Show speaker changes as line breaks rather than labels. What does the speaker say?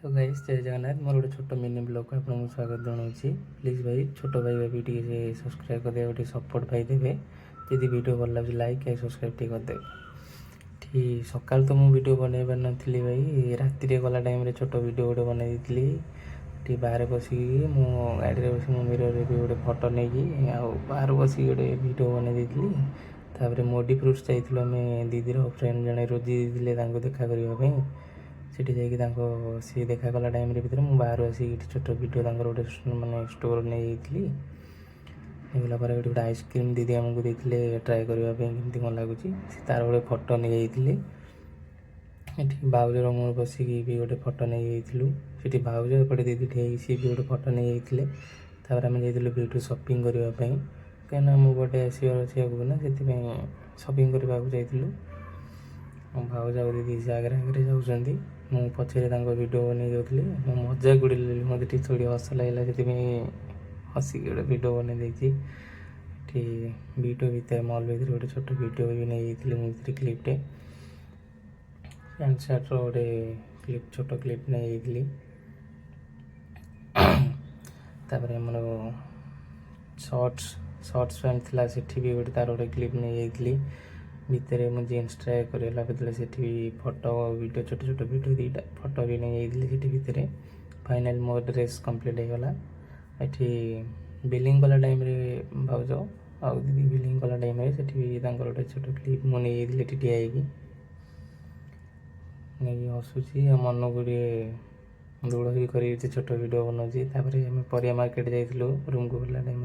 तो गाइस जय जगन्नाथ मोर गोटे छोट मिनी ब्लॉग को आपको स्वागत जनाऊँगी। प्लीज भाई छोट भाई भाभी टे सब्सक्राइब करदे गोटे सपोर्ट पाई देवे। जदि वीडियो भल लगे लाइक या सब्सक्राइब टे करदे। ठीक सकाल तो मुझे वीडियो बनई पार नी भाई राति गला टाइम छोट वीडियो गोटे बनई दी बाहर बसिक मो गाड़ी बस मिरर भी गोटे फटो नहीं बाहर बसिक गोटे वीडियो बनई दी। मोडी फ्रुट्स जाइए आम दीदीर फ्रेंड जड़े रोजी दीदी देखा करने सीठी जाकि सी देखा कला टाइम भितर मुझे बाहर आसिक छोट वीडियो गोटे मानने स्टोर नहीं गला गोटे आइसक्रीम दीदी आमको देते ट्राए करने केमती कौन लगुच तार गोटे फटो नहीं जाइए। भाउजर मोर बसिक भी गोटे फटो नहीं जाइए भाउज एपटे दीदी ठे सी भी गोटे फटो नहीं जाइए। आम जाइए वीटू सपिंग करने कहीं मो बर्थडे आसबार अच्छे आगे ना से सपिंग करने जाइलु। भाउज आ दीदी से आगे आगे जाऊँगी मु पछे वीडियो बन जाऊँगी मजाक गुड़ी मत थोड़ी हस लगे से हसिक गोटे वीडियो बन वीडियो भितर मल भितर गोटे छोट वीडियो भी नहीं मुझे क्लिपटे पैंट सार्ट रोटे क्लिप छोट क्लिप नहीं मोर सर्ट्स पैंट थी से भी गोटे तार गोटे क्लिप नहीं भितर मुझे जीन्स ट्राए कर से फोटो वीडियो छोट छोट वीडियो दीटा फोटो भी नहीं जाइए भितर। फाइनल मो ड्रेस कंप्लीट हो गला। ये बिलिंग कला टाइम भाज आउ दीदी बिलिंग कला टाइम गोटे छोट क्लिप मुझे नहीं ठिया नहीं हसुची मन गुड़े दृढ़ भी कर छोट वीडियो बनाऊँगी। परिया मार्केट जाइलु रूम को गला टाइम।